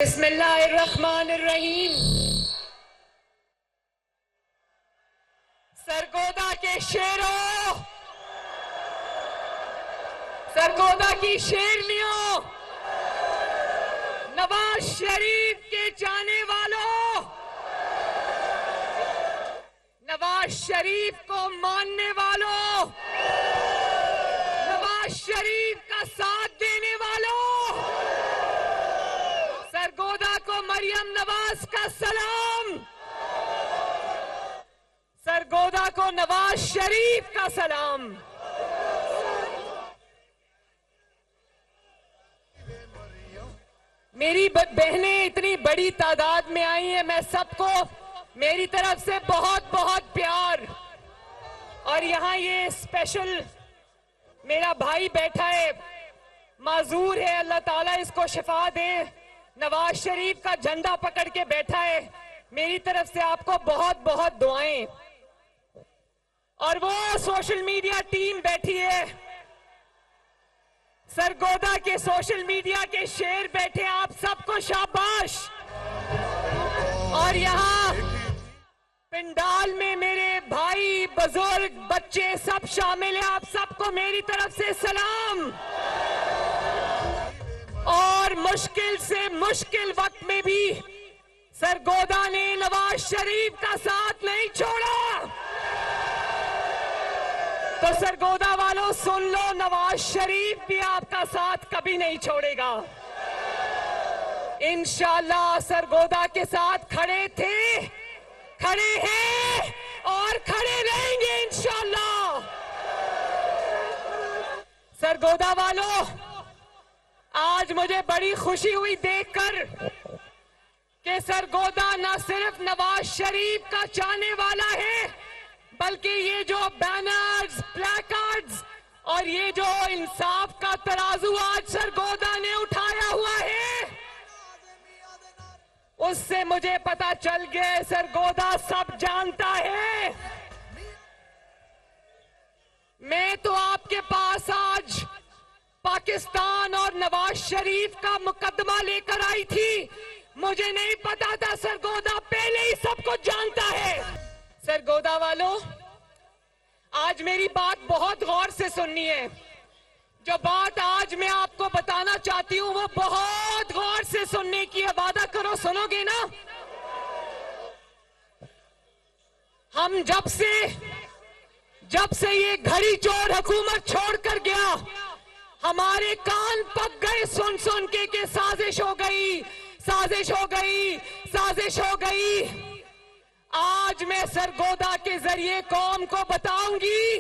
बिस्मिल्लाहिर्रहमानिर्रहीम। सरगोदा के शेरों, सरगोदा की शेरनियों, नवाज शरीफ के चाहने वालों, नवाज शरीफ को मानने वालों, नवाज शरीफ का साथ देने वालों, सरगोदा को मरियम नवाज का सलाम, सरगोदा को नवाज शरीफ का सलाम। मेरी बहनें इतनी बड़ी तादाद में आई हैं, मैं सबको मेरी तरफ से बहुत बहुत प्यार। और यहाँ ये स्पेशल मेरा भाई बैठा है, माजूर है, अल्लाह ताला इसको शिफा दे, नवाज शरीफ का झंडा पकड़ के बैठा है। मेरी तरफ से आपको बहुत बहुत दुआएं। और वो सोशल मीडिया टीम बैठी है, सरगोदा के सोशल मीडिया के शेर बैठे, आप सबको शाबाश। और यहाँ पिंडाल में मेरे भाई, बुजुर्ग, बच्चे सब शामिल हैं, आप सबको मेरी तरफ से सलाम। और मुश्किल से मुश्किल वक्त में भी सरगोदा ने नवाज शरीफ का साथ नहीं छोड़ा। तो सरगोदा वालों सुन लो, नवाज शरीफ भी आपका साथ कभी नहीं छोड़ेगा। इंशाअल्लाह सरगोदा के साथ खड़े थे, खड़े हैं और खड़े रहेंगे इंशाअल्लाह। सरगोदा वालों, आज मुझे बड़ी खुशी हुई देखकर कि सरगोदा न सिर्फ नवाज शरीफ का चाहने वाला है, बल्कि ये जो बैनर्स, प्लेकार्ड्स और ये जो इंसाफ का तराजू आज सरगोदा ने उठाया हुआ है, उससे मुझे पता चल गया सरगोदा सब जानता है। मैं तो आपके पास आज पाकिस्तान और नवाज शरीफ का मुकदमा लेकर आई थी, मुझे नहीं पता था सरगोदा पहले ही सब कुछ जानता है। सरगोदा वालों, आज मेरी बात बहुत गौर से सुननी है। जो बात आज मैं आपको बताना चाहती हूं वो बहुत गौर से सुनने की है। वादा करो सुनोगे ना? हम जब से ये घड़ी चोर हुकूमत छोड़कर गया, हमारे कान पक गए सुन सुन के साजिश हो गई, साजिश हो गई, साजिश हो गई। आज मैं सरगोदा के जरिए कौम को बताऊंगी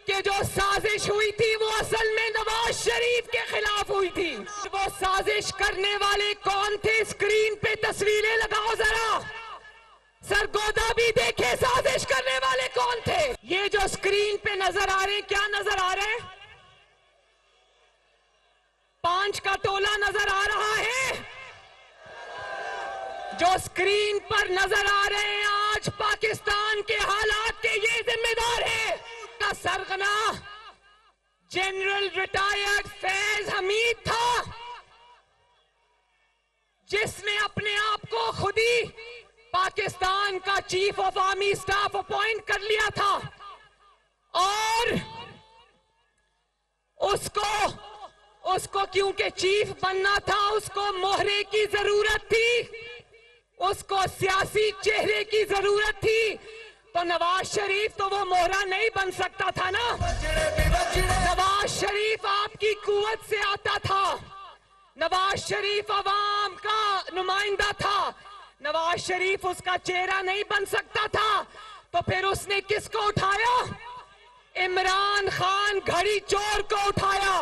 कि जो साजिश हुई थी वो असल में नवाज शरीफ के खिलाफ हुई थी। वो साजिश करने वाले कौन थे? स्क्रीन पे तस्वीरें लगाओ जरा, सरगोदा भी देखे साजिश करने वाले कौन थे। ये जो स्क्रीन पे नजर आ रहे, क्या नजर आ रहे हैं? 5 का टोला नजर आ रहा है। जो स्क्रीन पर नजर आ रहे हैं आज पाकिस्तान के हालात के ये जिम्मेदार है का सरगना जनरल रिटायर्ड फैज हमीद था, जिसने अपने आप को खुद ही पाकिस्तान का chief of army staff appoint कर लिया था। और उसको क्योंकि चीफ बनना था, उसको मोहरे की जरूरत थी, उसको सियासी चेहरे की जरूरत थी। तो नवाज शरीफ तो वो मोहरा नहीं बन सकता था ना। नवाज शरीफ आपकी कुव्वत से आता था, नवाज शरीफ अवाम का नुमाइंदा था, नवाज शरीफ उसका चेहरा नहीं बन सकता था। तो फिर उसने किसको उठाया? इमरान खान घड़ी चोर को उठाया।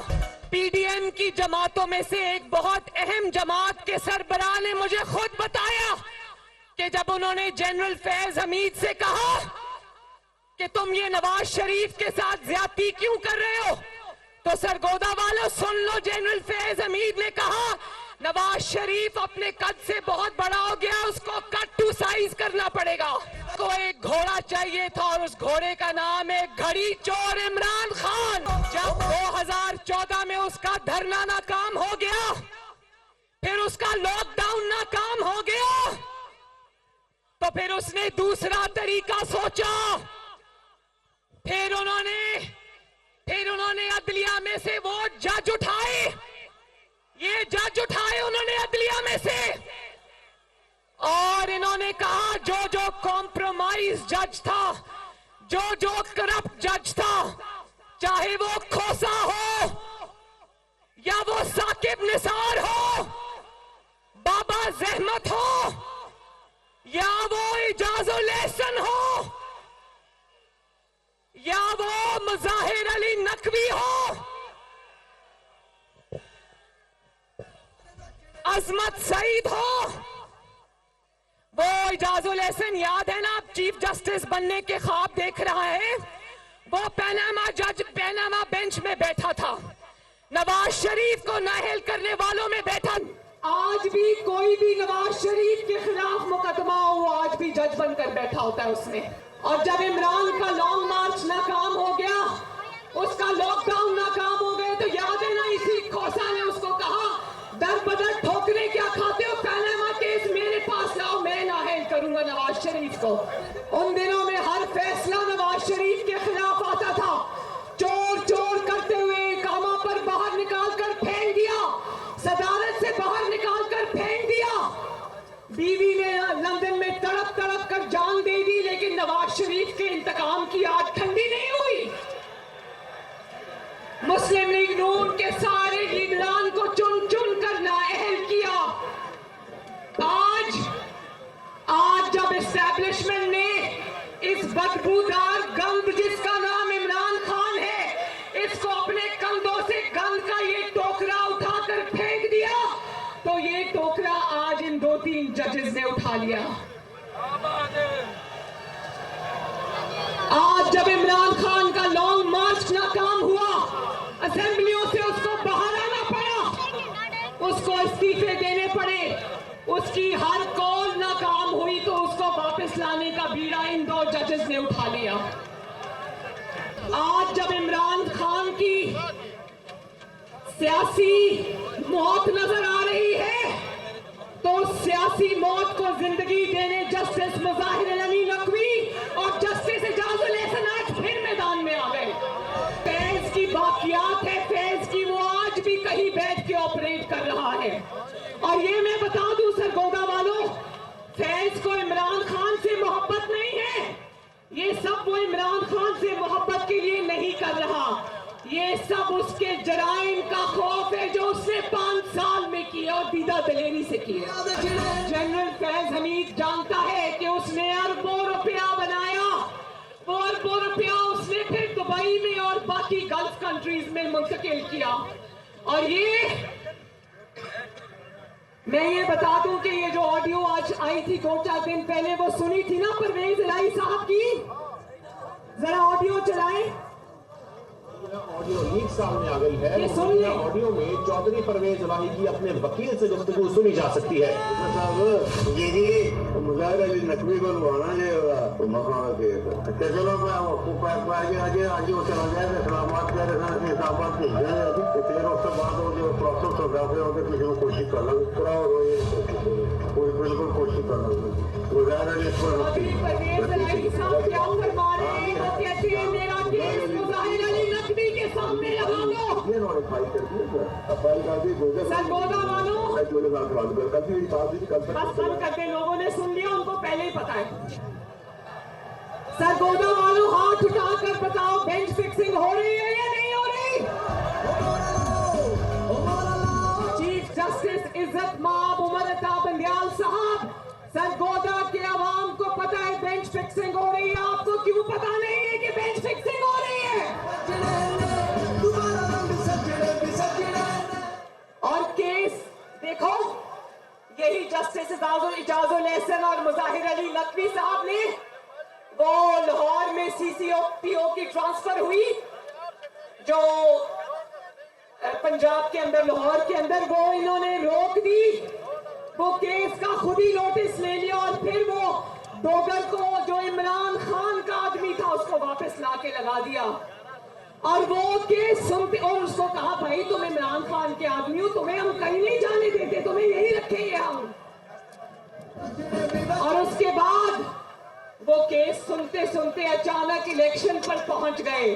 पीडीएम की जमातों में से एक बहुत अहम जमात के सरबराह ने मुझे खुद बताया कि जब उन्होंने जनरल फैज हमीद से कहा कि तुम ये नवाज शरीफ के साथ ज्यादती क्यों कर रहे हो, तो सरगोदा वालों सुन लो, जनरल फैज हमीद ने कहा नवाज शरीफ अपने कद से बहुत बड़ा हो गया, उसको कट टू साइज करना पड़ेगा। को एक घोड़ा चाहिए था और उस घोड़े का नाम है घड़ी चोर इमरान खान। जब 2014 में उसका धरना नाकाम हो गया, फिर उसका लॉकडाउन नाकाम हो गया तो फिर उसने दूसरा तरीका सोचा। फिर उन्होंने अदलिया में से वो जज उठाए, ये जज उठाए उन्होंने अदलिया में से, और इन्होंने कहा जो जो कॉम्प्रोमाइज जज था, जो जो करप्ट जज था, चाहे वो खोसा हो या वो साकिब निसार हो, बाबा जहमत हो या वो इजाजुल एहसन हो या वो मुजाहिर अली नकवी हो, अजमत सईद हो, वो इजाजुल एहसन याद है ना, चीफ जस्टिस बनने के ख्वाब देख रहा है, वो पैनामा बेंच में बैठा था, नवाज शरीफ को नाअहल करने वालों में बैठा। आज भी कोई भी नवाज शरीफ के खिलाफ मुकदमा हो, वो आज भी जज बनकर बैठा होता है उसमें। और जब इमरान का लॉन्ग मार्च नाकाम हो गया, उसका लॉकडाउन नाकाम हो गया, तो याद है ना, इसी खोसा ने उसको कहा दर बदर ठोकरे क्या खाते हो, पैनामा केस मेरे पास लाओ, मैं नाअहल करूंगा नवाज शरीफ को। उन दिनों में हर फैसला नवाज शरीफ के खिलाफ आता था, चोर चोर करते हुए कामा पर बाहर निकाल कर फेंक दिया, सदारत से बाहर निकाल कर फेंक दिया, बीवी ने लंदन में तड़प तड़प कर जान दे दी, लेकिन नवाज शरीफ के इंतकाम की आग ठंडी नहीं हुई। मुस्लिम लीग नून के सारे लीडरान को चुन चुन कर नाअहल किया। आज जब एस्टैब्लिशमेंट ने इस बदबूदार गंद जिसका नाम इमरान खान है, इसको अपने कंधों से गंद का ये टोकरा उठाकर फेंक दिया, तो ये टोकरा आज इन 2-3 जजेस ने उठा लिया। आज जब इमरान खान का लॉन्ग मार्च नाकाम हुआ, असेंबलियों से उसको बाहर आना पड़ा, उसको इस्तीफे देने पड़े, उसकी हर कॉल नाकाम हुई, तो उसको वापस लाने का बीड़ा इन 2 जजेस ने उठा लिया। आज जब इमरान खान की सियासी मौत नजर आ रही है, तो सियासी मौत को जिंदगी देने जस्टिस मुजाहिर अली नकवी और जस्टिस इजाजुल एहसन आज फिर मैदान में आ गए। फैज की बाकियात है, फैज की, वो आज भी कहीं बैठ के ऑपरेट कर रहा है। और ये मैं बता दूं सरगोदा वालों, फैज को इमरान खान से मोहब्बत नहीं है, ये सब वो इमरान खान से मोहब्बत के लिए नहीं कर रहा, ये सब उसके जराइम का खौफ है जो उसने 5 साल में किया और दीदा दलेरी से किया। जनरल फैज हमीद जानता है कि उसने अरबों रुपया बनाया, वो अरबों रुपया उसने फिर दुबई में और बाकी गल्फ कंट्रीज में मुंतकिल किया। और मैं ये बता दूं कि ये जो ऑडियो आज आई थी 2-4 दिन पहले, वो सुनी थी ना परवेज इलाही साहब की, जरा ऑडियो चलाएं। ऑडियो लीक सामने आ गई है। ऑडियो में चौधरी परवेज इलाही की अपने वकील से गुफ्तगू सुनी जा सकती है। साहब ये जी मुजाहिर अली नकवी को लुभाना जो मकान के चलो आज वो चला जाएगा इस्लामाबाद के इस्लामाबाद भेज देंगे, फिर उसके बाद वो जो प्रोसेस होगा फिर उसे किसी को कोशिश कर लो, पूरा कोई बिल्कुल कोशिश कर लो। मुजाहिर अली के सामने लगा दो। करते लोगों ने सुन लिया, उनको पहले ही पता है। सरगोदा वालों हाथ उठाकर बताओ, बेंच फिक्सिंग हो रही है या नहीं हो रही? चीफ जस्टिस इज्जत माब उमर अता बंदियाल साहब, सरगोदा के आवाम को पता है बेंच फिक्सिंग हो रही है, आपको क्यों पता नहीं है कि बेंच फिक्सिंग हो रही है? और केस देखो, यही जस्टिस इजाजुल एहसन और मुजाहिर अली नकवी साहब ने, वो लाहौर में CCPO की ट्रांसफर हुई जो पंजाब के अंदर, लाहौर के अंदर, वो इन्होंने रोक दी, वो केस का खुद ही नोटिस ले लिया और फिर वो डोगर को, जो इमरान खान का आदमी था, उसको वापस ला के लगा दिया। और वो केस सुनते और उसको कहा भाई तुम इमरान खान के आदमी हो, तुम्हें हम कहीं नहीं जाने देते, तुम्हें यही रखेंगे हम। और उसके बाद वो केस सुनते सुनते अचानक इलेक्शन पर पहुंच गए।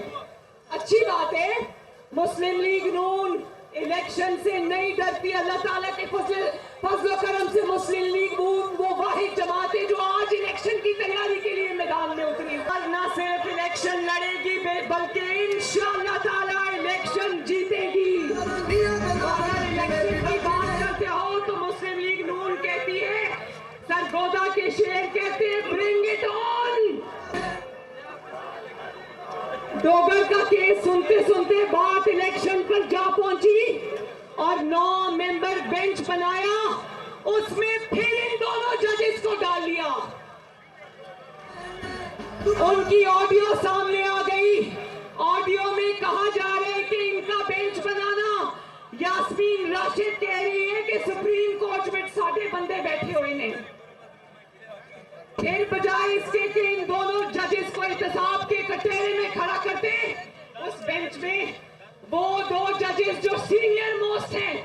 अच्छी बात है, मुस्लिम लीग नून इलेक्शन से नहीं डरती। अल्लाह ताला के फजल करम से मुस्लिम लीग नून वो वाहिद जमात है जो आज इलेक्शन की तैयारी के लिए मैदान में उतरी। और ना सिर्फ इलेक्शन लड़ेगी बल्कि इंशाअल्लाह ताला इलेक्शन जीतेगी। अगर इलेक्शन की बात करते हो तो मुस्लिम लीग नून कहती है, सरगोदा के शेर कहते हैं ब्रिंग इट ऑन। डोगर का केस सुनते सुनते बात इलेक्शन पर जा पहुंची और 9 मेंबर बेंच बनाया, उसमें फिर इन दोनों जजेस को डाल लिया। उनकी ऑडियो सामने आ गई। ऑडियो में कहा जा रहा है कि इनका बेंच बनाना, यास्मीन राशिद कह रही है कि सुप्रीम कोर्ट में 60 बंदे बैठे हुए ने। फिर बजाय इसके कि इन दोनों जजेस को एहतसाब के कटहरे में खड़ा करते, उस बेंच में वो 2 जजेस जो सीनियर मोस्ट हैं,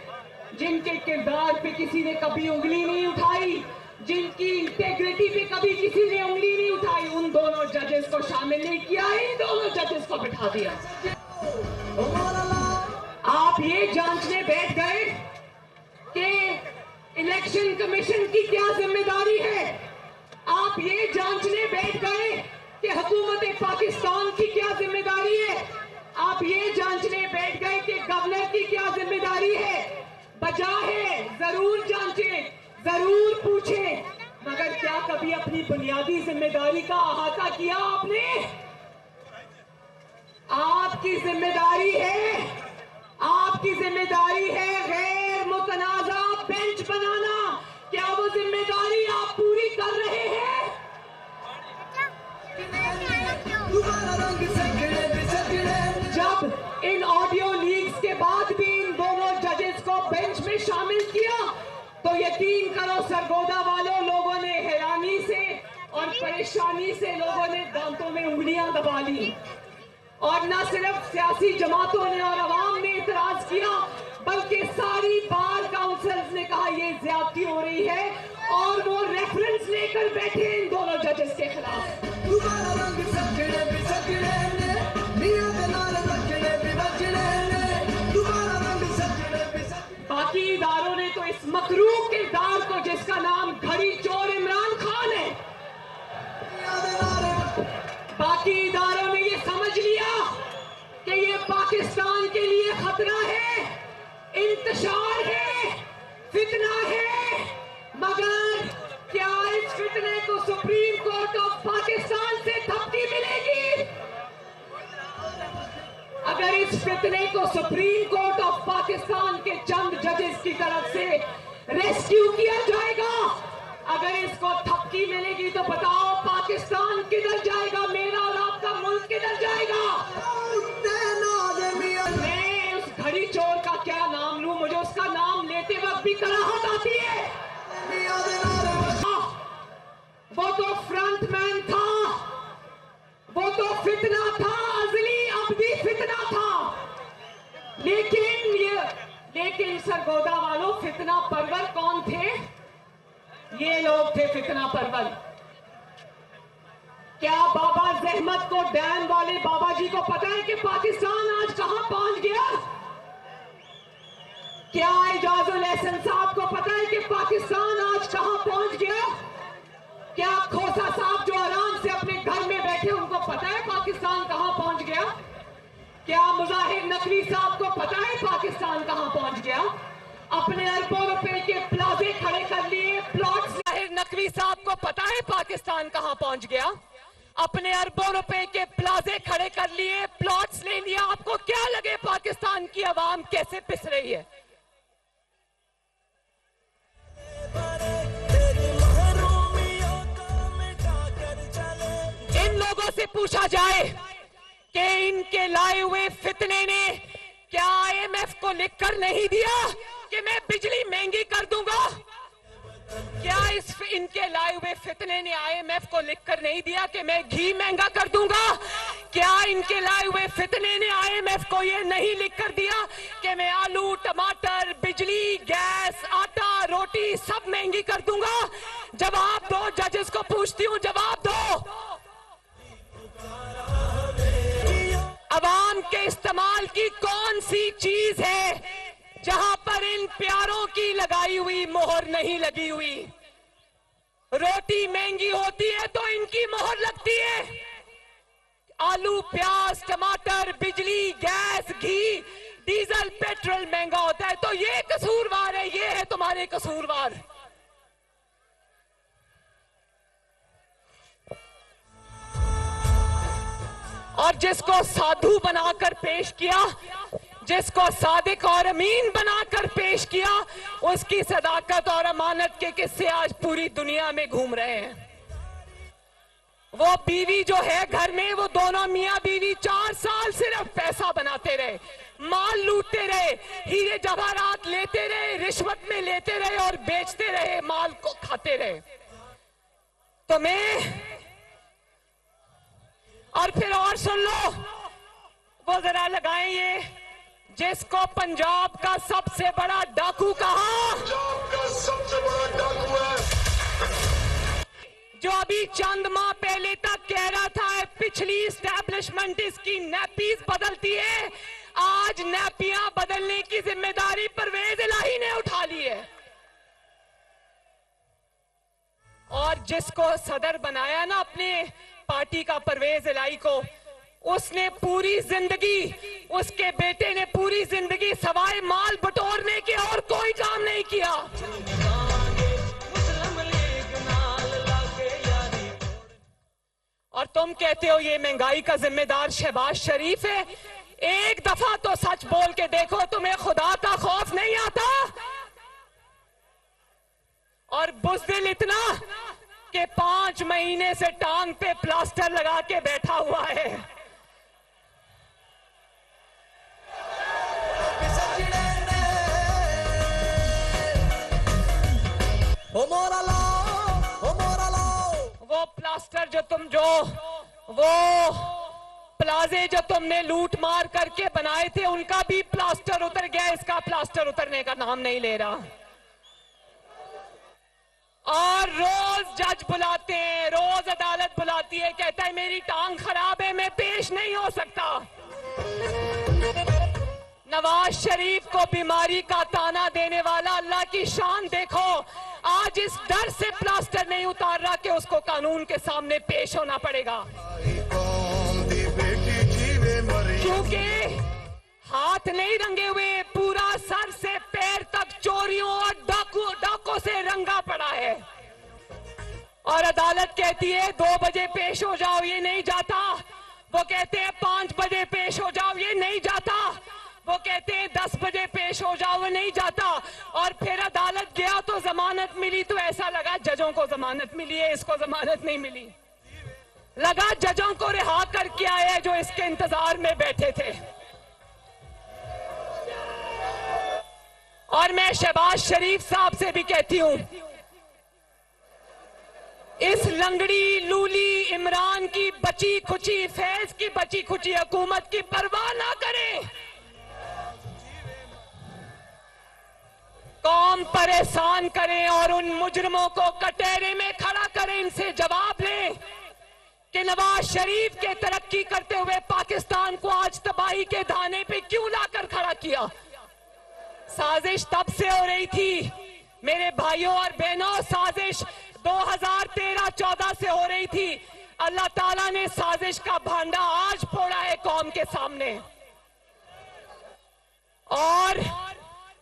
जिनके किरदार पे किसी ने कभी उंगली नहीं उठाई, जिनकी इंटेग्रिटी पे कभी किसी ने उंगली नहीं उठाई, उन दोनों जजेस को शामिल नहीं किया, इन दोनों जजेस को बिठा दिया। आप ये जांचने बैठ गए कि इलेक्शन कमीशन की क्या जिम्मेदारी है। आप ये जांचने बैठ गए कि हुकूमत पाकिस्तान की क्या जिम्मेदारी है। आप ये जांचने बैठ गए कि गवर्नर की क्या जिम्मेदारी है। बजाय जरूर जांचें, जरूर पूछें, मगर क्या कभी अपनी बुनियादी जिम्मेदारी का अहाता किया आपने? आपकी जिम्मेदारी है गैर मुतनाज़ा बेंच बनाना। क्या वो जिम्मेदारी आप पूरी कर रहे हैं? जब इन ऑडियो लीक्स के बाद भी इन दोनों जजेस को बेंच में शामिल किया तो यकीन करो सरगोदा वालों लोगों ने हैरानी से और परेशानी से लोगों ने दांतों में उंगलियां दबा ली। और न सिर्फ सियासी जमातों ने और अवाम ने इतराज किया, बल्कि सारी बार काउंसिल्स ने कहा ये ज्यादती हो रही है और वो रेफरेंस लेकर बैठे इन दोनों जजेस के खिलाफ। बाकी इदारों ने तो इस मकरूह किरदार को, जिसका नाम घड़ी चोर इमरान खान है, बाकी इदारों ने ये समझ लिया कि ये पाकिस्तान के लिए खतरा है, इंतशार है, फितना है। मगर क्या इस फितने को सुप्रीम कोर्ट ऑफ पाकिस्तान से थपकी मिलेगी? अगर इस फितने को सुप्रीम कोर्ट ऑफ पाकिस्तान के चंद जजेस की तरफ से रेस्क्यू किया जाएगा, अगर इसको थपकी मिलेगी तो बताओ पाकिस्तान किधर जाएगा? मेरा और आपका मुल्क किधर जाएगा? मैं उस घड़ी चोर का क्या नाम लूं, मुझे उसका नाम लेते वक्त भी कराहत आती है। वो तो फ्रंटमैन था, वो तो फितना था, अजली अब्दी फितना था। लेकिन सरगोदा वालों, फितना परवर कौन थे? ये लोग थे फितना परवर। क्या बाबा जहमत को, डैम वाले बाबा जी को पता है कि पाकिस्तान आज कहां पहुंच गया? क्या इजाजुल एहसन साहब को पता है कि पाकिस्तान आज कहां पहुंच गया? क्या खोसा साहब जो आराम से अपने घर में बैठे, उनको पता है पाकिस्तान कहां पहुंच गया? क्या मुजाहिर नकवी साहब को पता है पाकिस्तान कहां पहुंच गया? अपने अरबों रुपए के प्लाजे खड़े कर लिए, प्लॉट्स। मुजाहिर नकवी साहब को पता है पाकिस्तान कहां पहुंच गया? अपने अरबों रुपए के प्लाजे खड़े कर लिए, प्लॉट्स ले लिया। आपको क्या लगे पाकिस्तान की आवाम कैसे पिस रही है? इन लोगों से पूछा जाए कि इनके लाए हुए फितने ने क्या IMF को लिखकर नहीं दिया कि मैं बिजली महंगी कर दूंगा? क्या इनके लाए हुए फितने ने IMF को लिखकर नहीं दिया कि मैं घी महंगा कर दूंगा? क्या इनके लाए हुए फितने ने IMF को ये नहीं लिख कर दिया कि मैं आलू, टमाटर, बिजली, गैस, आटा, रोटी सब महंगी कर दूंगा? जवाब दो, जजेस को पूछती हूं, जवाब दो। अवाम के इस्तेमाल की कौन सी चीज है जहां पर इन प्यारों की लगाई हुई मोहर नहीं लगी हुई? रोटी महंगी होती है तो इनकी मोहर लगती है। आलू, प्याज, टमाटर, बिजली, गैस, घी, डीजल, पेट्रोल महंगा होता है तो ये कसूरवार है, ये है तुम्हारे कसूरवार। और जिसको साधु बनाकर पेश किया, जिसको सादिक और अमीन बनाकर पेश किया, उसकी सदाकत और अमानत के किस्से आज पूरी दुनिया में घूम रहे हैं। वो बीवी जो है घर में, वो दोनों मियां बीवी 4 साल सिर्फ पैसा बनाते रहे, माल लूटते रहे, हीरे जवाहरात लेते रहे, रिश्वत में लेते रहे और बेचते रहे, माल को खाते रहे। तो मैं और फिर और सुन लो, वो जरा लगाएं ये, जिसको पंजाब का सबसे बड़ा डाकू कहा, पंजाब का सबसे बड़ा डाकू है, जो अभी चंद माह पहले तक कह रहा था पिछली इस्टेब्लिशमेंट इसकी नैपीज बदलती है, आज नैपियां बदलने की जिम्मेदारी परवेज इलाही ने उठा ली है। और जिसको सदर बनाया ना अपने पार्टी का, परवेज इलाही को, उसने पूरी जिंदगी, उसके बेटे ने पूरी जिंदगी सवाए माल बटोरने के और कोई काम नहीं किया। और तुम कहते हो ये महंगाई का जिम्मेदार शहबाज शरीफ है। एक दफा तो सच बोल के देखो, तुम्हें खुदा का खौफ नहीं आता? और बुज़दिल इतना कि 5 महीने से टांग पे प्लास्टर लगा के बैठा हुआ है। वो प्लास्टर वो प्लाजे जो तुमने लूट मार करके बनाए थे, उनका भी प्लास्टर उतर गया, इसका प्लास्टर उतरने का नाम नहीं ले रहा। और रोज जज बुलाते हैं, रोज अदालत बुलाती है, कहता है मेरी टांग खराब है, मैं पेश नहीं हो सकता। नवाज शरीफ को बीमारी का ताना देने वाला, अल्लाह की शान देखो, आज इस डर से प्लास्टर नहीं उतार रहा कि उसको कानून के सामने पेश होना पड़ेगा, क्योंकि हाथ नहीं रंगे हुए, पूरा सर से पैर तक चोरियों और डाकों से रंगा पड़ा है। और अदालत कहती है 2 बजे पेश हो जाओ, ये नहीं जाता। वो कहते हैं 5 बजे पेश हो जाओ, ये नहीं जाता। वो कहते हैं 10 बजे पेश हो जाओ, वो नहीं जाता। और फिर अदालत गया तो जमानत मिली, तो ऐसा लगा जजों को जमानत मिली है, इसको जमानत नहीं मिली। लगा जजों को रिहा करके आया जो इसके इंतजार में बैठे थे। और मैं शहबाज शरीफ साहब से भी कहती हूं, इस लंगड़ी लूली इमरान की बची खुची, फैज की बची खुची हुकूमत की परवाह ना करें। कौम परेशान करें और उन मुजरिमों को कटहरे में खड़ा करें, इनसे जवाब लें कि नवाज शरीफ के तरक्की करते हुए पाकिस्तान को आज तबाही के धाने पे क्यों लाकर खड़ा किया। साजिश तब से हो रही थी मेरे भाइयों और बहनों, साजिश 2013-14 से हो रही थी। अल्लाह ताला ने साजिश का भांडा आज फोड़ा है कौम के सामने। और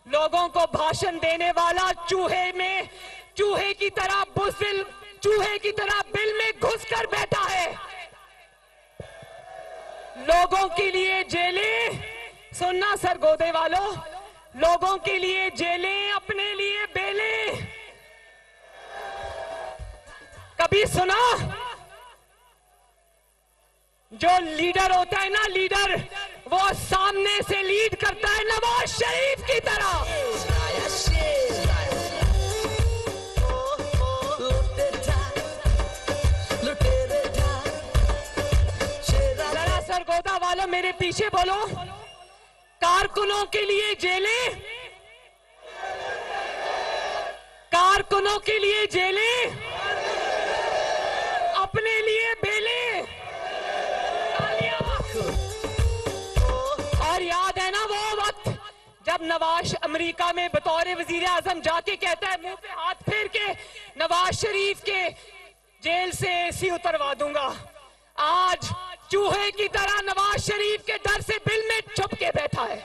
लोगों को भाषण देने वाला चूहे की तरह बुज़दिल, चूहे की तरह बिल में घुसकर बैठा है। लोगों के लिए जेलें, सुनना सरगोदे वालों, लोगों के लिए जेलें, अपने लिए बेलें। कभी सुना? जो लीडर होता है ना, लीडर, वो सामने से लीड करता है नवाज शरीफ की तरह। जरा मेरे पीछे बोलो, कारकुनों के लिए जेलें, कारकुनों के लिए जेलें, अपने लिए बेलें। और याद है ना वो वक्त जब नवाज अमेरिका में बतौर वजीर आजम जाके कहता है, मुंह पे हाथ फेर के, नवाज शरीफ के जेल से एसी उतरवा दूंगा। आज चूहे की तरह नवाज शरीफ के डर से बिल में छुप के बैठा है।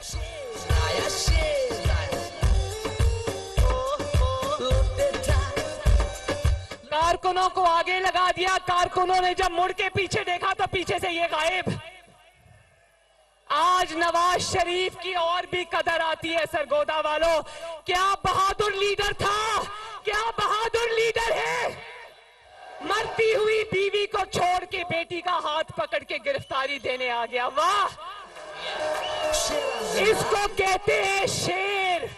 कारकुनों को आगे लगा दिया, कारकुनों ने जब मुड़ के पीछे देखा तो पीछे से ये गायब। आज नवाज शरीफ की और भी कदर आती है सरगोदा वालों। क्या बहादुर लीडर था, क्या बहादुर लीडर है। मरती हुई बीवी को छोड़ के बेटी का हाथ पकड़ के गिरफ्तारी देने आ गया। वाह, इसको कहते हैं शेर।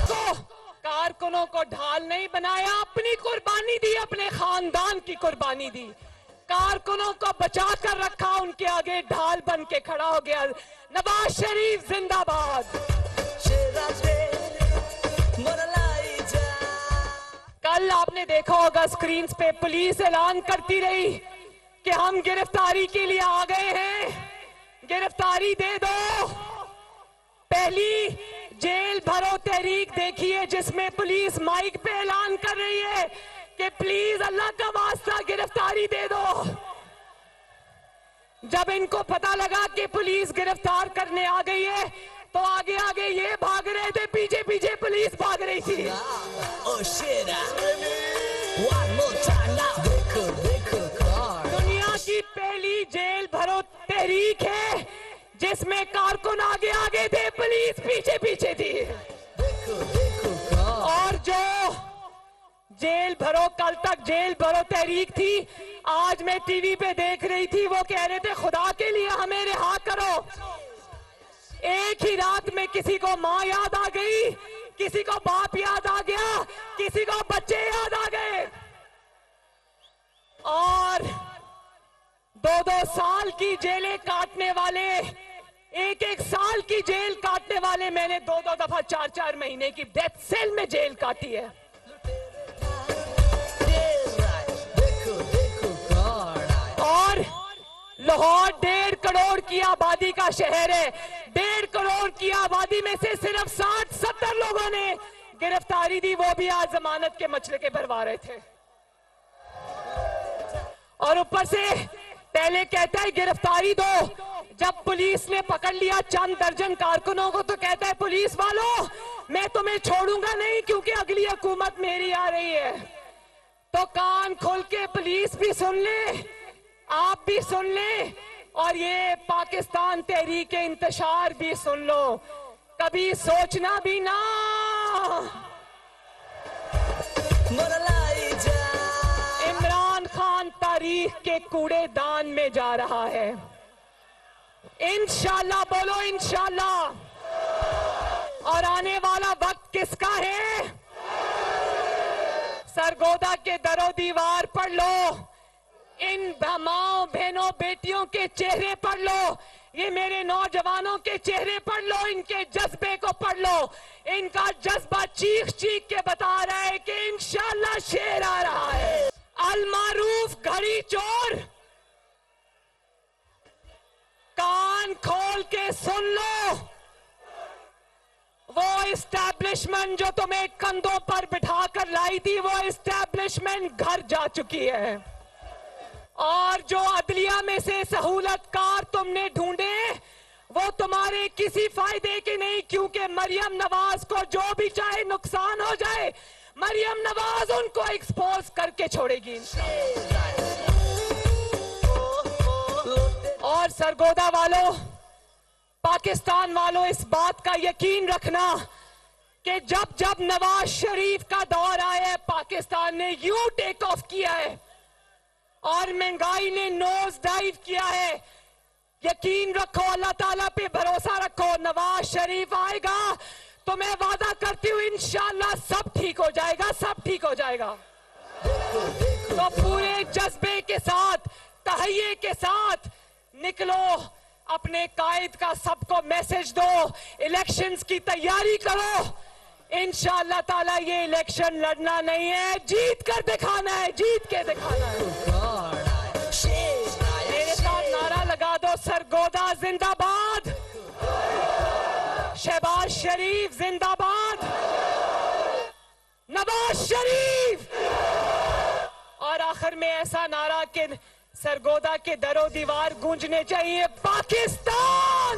तो कारकुनों को ढाल नहीं बनाया, अपनी कुर्बानी दी, अपने खानदान की कुर्बानी दी। कारकुनों को बचा कर रखा, उनके आगे ढाल बन के खड़ा हो गया। नवाज शरीफ जिंदाबाद। कल आपने देखा होगा स्क्रीन पे पुलिस ऐलान करती रही कि हम गिरफ्तारी के लिए आ गए हैं, गिरफ्तारी दे दो। पहली जेल भरो तहरीक देखिए जिसमें पुलिस माइक पे ऐलान कर रही है कि प्लीज अल्लाह का वास्ता गिरफ्तारी दे दो। जब इनको पता लगा कि पुलिस गिरफ्तार करने आ गई है तो आगे आगे ये भाग रहे थे, पीछे पीछे पुलिस भाग रही थी। दुनिया की पहली जेल भरो तहरीक है जिसमें कारकुन आगे आगे थे, पुलिस पीछे पीछे थी। और जो जेल भरो, कल तक जेल भरो तहरीक थी, आज मैं टीवी पे देख रही थी, वो कह रहे थे खुदा के लिए हमें रिहा करो। एक ही रात में किसी को माँ याद आ गई, किसी को बाप याद आ गया, किसी को बच्चे याद आ गए। और 2-2 साल की जेलें काटने वाले, 1-1 साल की जेल काटने वाले, मैंने 2-2 दफा 4-4 महीने की डेथ सेल में जेल काटी है। और लाहौर 1.5 करोड़ की आबादी का शहर है। 1.5 करोड़ की आबादी में से सिर्फ 60-70 लोगों ने गिरफ्तारी दी, वो भी आज जमानत के मसले के भरवा रहे थे। और ऊपर से पहले कहता है गिरफ्तारी दो, जब पुलिस ने पकड़ लिया चंद दर्जन कारकुनों को तो कहता है पुलिस वालों मैं तुम्हें छोड़ूंगा नहीं क्योंकि अगली हुकूमत मेरी आ रही है। तो कान खोल के पुलिस भी सुन ले, आप भी सुन ले, और ये पाकिस्तान तहरीक इंतशार भी सुन लो। कभी सोचना भी ना इमरान खान तारीख के कूड़ेदान में जा रहा है। इंशाल्लाह बोलो इंशाल्लाह। और आने वाला वक्त किसका है? सरगोदा के दरो दीवार पढ़ लो, इन माओ बहनों बेटियों के चेहरे पढ़ लो, ये मेरे नौजवानों के चेहरे पढ़ लो, इनके जज्बे को पढ़ लो। इनका जज्बा चीख चीख के बता रहा है कि इंशाल्लाह शेर आ रहा है। अलमारूफ घड़ी चोर, कान खोल के सुन लो, वो इस्टेब्लिशमेंट जो तुम्हें कंधों पर बिठा कर लाई थी, वो इस्टेब्लिशमेंट घर जा चुकी है। और जो अदलिया में से सहूलतकार तुमने ढूंढे वो तुम्हारे किसी फायदे के नहीं, क्योंकि मरियम नवाज को जो भी चाहे नुकसान हो जाए, मरियम नवाज उनको एक्सपोज करके छोड़ेगी। और सरगोदा वालों, पाकिस्तान वालों, इस बात का यकीन रखना कि जब जब नवाज शरीफ का दौर आया है पाकिस्तान ने यूं टेक ऑफ किया है और महंगाई ने नोज डाइव किया है। यकीन रखो, अल्लाह ताला पे भरोसा रखो, नवाज शरीफ आएगा तो मैं वादा करती हूँ इंशाल्लाह सब ठीक हो जाएगा, सब ठीक हो जाएगा। तो पूरे जज्बे के साथ तहैये के साथ निकलो, अपने कायद का सबको मैसेज दो, इलेक्शंस की तैयारी करो। इंशाअल्लाह ताला ये इलेक्शन लड़ना नहीं है, जीत कर दिखाना है, जीत के दिखाना है। मेरे साथ नारा लगा दो, सरगोदा जिंदाबाद, शहबाज शरीफ जिंदाबाद, नवाज शरीफ। और आखिर में ऐसा नारा कि सरगोदा के दरो दीवार गूंजने चाहिए, पाकिस्तान।